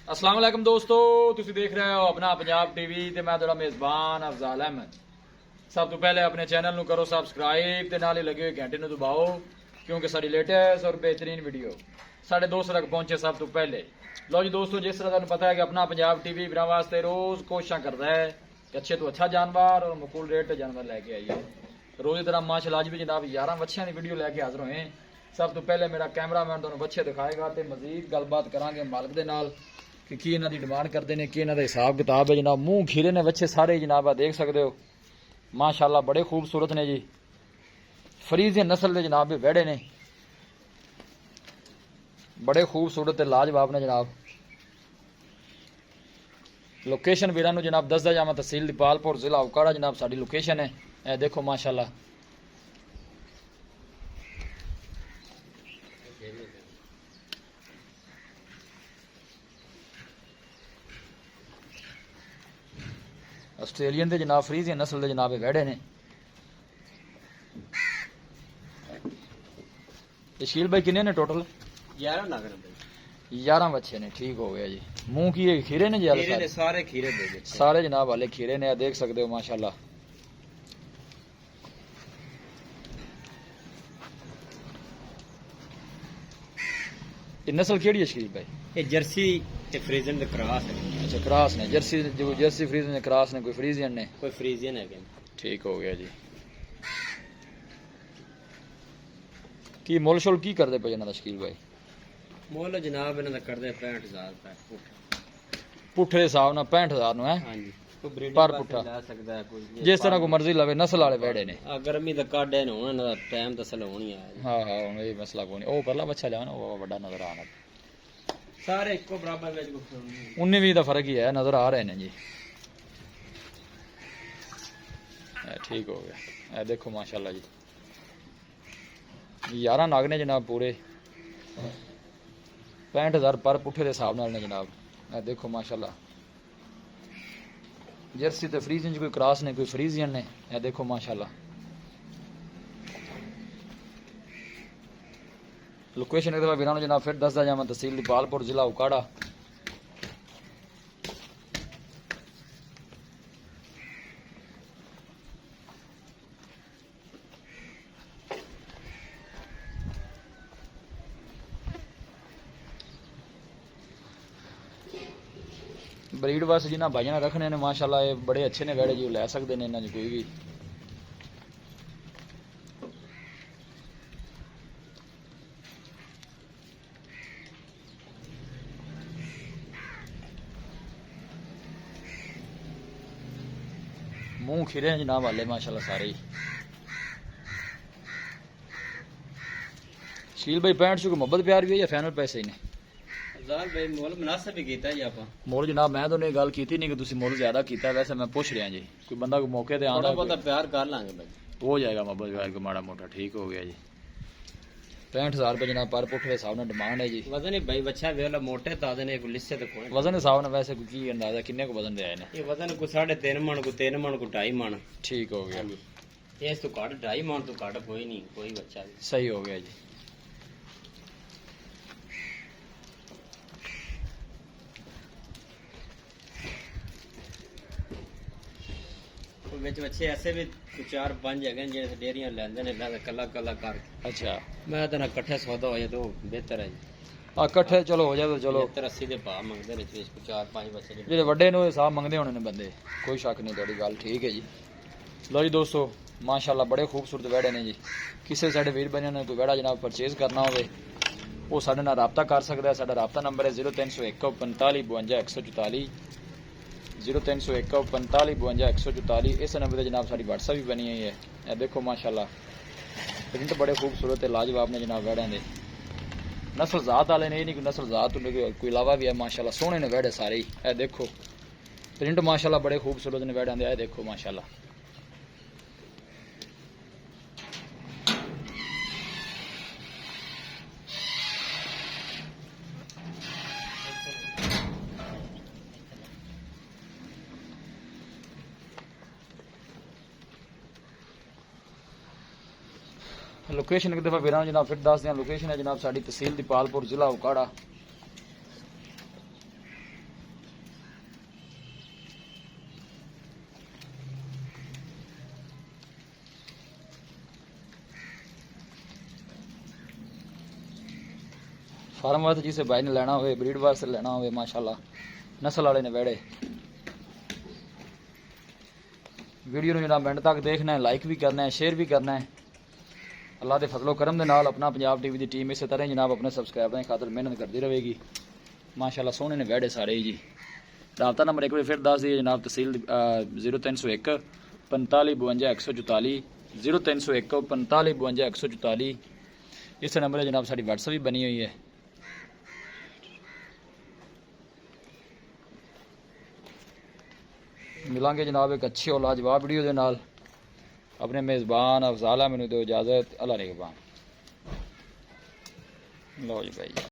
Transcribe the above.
अस्सलाम वालेकुम दोस्तों, तुसी देख रहे हो अपना पंजाब टीवी ते मैं तुहाडा मेज़बान अफजाल अहमद। सब तो पहले अपने चैनल नू करो सबसक्राइब ते नाले लगे हुए घंटे नू दबाओ, क्योंकि साडी लेटेस्ट और बेहतरीन वीडियो साढ़े दोस्तों तक पहुंचे सब तो पहले। लो जी दोस्तों, जिस तरह तुहानू पता है कि अपना पंजाब टीवी बिना वास्ते रोज कोशिश करता है कि अच्छे तो अच्छा जानवर और मकूल रेट जानवर लेके आइए। रोज की तरह माशाअल्लाह आज भी जनाब 11 बच्चों की वीडियो लेके हाजिर होए। सब तो पहले मेरा कैमरामैन तुहानू बच्चे दिखाएगा तो मजीद गलबात करांगे मालिक दे नाल कि इन्हां दी डिमांड करते हैं, कि इन्हां दा हिसाब किताब है। जनाब मूँह खीरे ने बच्चे सारे जनाब देख सकते हो, माशाअल्लाह बड़े खूबसूरत ने जी। फ्रीजियन नस्ल के जनाब ये वहड़े ने, बड़े खूबसूरत लाजवाब ने जनाब। लोकेशन वीरां नूं जनाब दसदा जावां, तहसील दीपालपुर जिला उकाड़ा जनाब साडी लोकेशन है। ए देखो माशाअल्लाह आस्ट्रेलियन दे जनाब फ्रीजियन नस्ल के जनाब वहड़े ने। शील भाई किन्ने ने टोटल? 11 लाख 11 बच्चे ने। ठीक हो गया जी। मुंह की ये खीरे ने जी? खीरे ने, सारे खीरे दे सारे जनाब वाले खीरे ने, देख सकते हो माशाल्लाह। ये नस्ल केड़ी है शरीफ भाई? ये जर्सी ते फ्रीजियन दे क्रॉस है। अच्छा क्रॉस ने, जर्सी जो जर्सी फ्रीजियन ने, क्रॉस ने, कोई फ्रीजियन ने, कोई फ्रीजियन है क्या? ठीक हो गया जी। की मोल शोल की करते पे इन्हां दा शकील भाई? मोल जनाब इन्हां दा करदे 65000 रुपए पुट्ठे हिसाब नाल 65000 नु है। हां जी, कोई ब्रीडर पर पुट्ठा ला सकदा है कोई, जिस तरह को मर्जी लवे। नस्ल वाले वहड़े ने। गर्मी दा काढे ने, हुन इन्हां दा टाइम तसल होनी है। हां हां, हुन ये मसला कोई नहीं। ओ परला बच्चा लिया ना, वो बड़ा नजर आ रहा, सारे इको बराबर विच गुफ्त 19-20 का फर्क ही है, नजर आ रहे हैं जी। ठीक हो गया। देखो माशाल्लाह जी 11 नाग ने जनाब पूरे 65000 पर पुट्ठे के हिसाब नाल ने जनाब। देखो माशाल्लाह जर्सी ते फ्रीजियन कोई क्रॉस ने, कोई फ्रीजियन ने। देखो माशाल्लाह लोकेशन एक दफा वीरानो जनाब फिर दसदा जावां, तहसील दीपालपुर जिला उकाड़ा। ब्रीड वास्ते जिन्हां भाइयों ने रखने ने माशाल्लाह ये बड़े अच्छे ने वहड़े जी, लै सकते हैं इन्हां च कोई भी। मुंह खिरे हैं जनाब वाले माशाल्लाह सारे ही। शील भाई 65 को मोहब्बत प्यार भी है या फाइनल पैसे ही ने? हजार भाई मोल मुनासिब ही कीता जी आपा। मोल जनाब मैं तो गल की नहीं कि तुसी मोल ज्यादा कीता, वैसे मैं पूछ रहा जी। कोई बंदा को मौके ते आंदा थोड़ा बहुत प्यार कर लांगे भाई, हो जाएगा मोहब्बत प्यार को माड़ा मोटा। ठीक हो गया जी। 65000 रुपये जनाब पर पुट्ठे हिसाब नाल डिमांड है जी। वजन ही भाई बच्चा वेला मोटे ताजे ने, कोई लिस्से ते कोई वजन हिसाब नाल वैसे कोई की अंदाजा किन्ने को वजन दे आए ने? ये वजन को 3.5 मन, को 3 मन, को 2.5 मन। ठीक हो गया। इस तो घट 2.5 मन तो घट कोई नहीं, कोई बच्चा भी सही हो गया जी। विच बच्चे ऐसे भी 4-5 है जेडे डेयरियां लेंदे ने, कला कला कर। अच्छा मैं तो ना इकट्ठे सौदा हो जाए तो बेहतर है जी। इकट्ठे चलो हो जाए तो चलो। 70-80 दे भाव मंगदे ने, 4-5 बच्चे जेडे वड्डे ने हिसाब मंगदे होने ने बंदे, कोई शक नहीं, थोड़ी गल ठीक है जी। लो जी दोस्तों माशाल्लाह बड़े खूबसूरत वहड़े ने जी। किसी साडे वीर बने ने कोई वहड़ा जनाब परचेज करना होवे वो साडे नाल राबता कर सकदा है। साडा राबता नंबर है 0301 45 52 144, 0301 45 52 144। इस नंबर पर जनाब साड़ी व्हाट्सएप भी बनी हुई है। यह देखो माशाल्लाह प्रिंट बड़े खूबसूरत है, लाजवाब ने जनाब वहड़े दे। नस्ल जात वाले ने, ये नहीं कि नस्ल जात कोई अलावा भी है। माशाल्लाह सोहने ने वहड़े सारे ही। यह देखो प्रिंट माशाल्लाह बड़े खूबसूरत ने वहड़े दे। यह देखो माशाल्लाह लोकेशन एक दफा वीरां जनाब फिर दस दें। लोकेशन है जनाब साड़ी तहसील दीपालपुर जिला उकाड़ा। फार्म वास्ते जिसे भाई ने लेना हो, ब्रीड वास्ते लेना हो, माशाल्लाह नस्ल वाले ने वेड़े। वीडियो ਨੂੰ जनाब एंड तक देखना है, लाइक भी करना है, शेयर भी करना है। अल्लाह के फजलो करम के नाल अपना पंजाब टीवी की टीम इस तरह जनाब अपने सबसक्राइबरों की खातर मेहनत करती रहेगी। माशाल्लाह सोहने ने वेड़े सारे ही जी। राबता नंबर एक बार फिर दस दिए जनाब, तहसील 0301 45 52 144 0301 45 52 144। इस नंबर जनाब साड़ी व्हाट्सएप भी बनी हुई है। मिलांगे जनाब एक अच्छी और लाजवाब वीडियो के नाल। अपने मेज़बान अफजाल मैनू दो इजाज़त। अल्लाह निगहबान। लो जी भाई।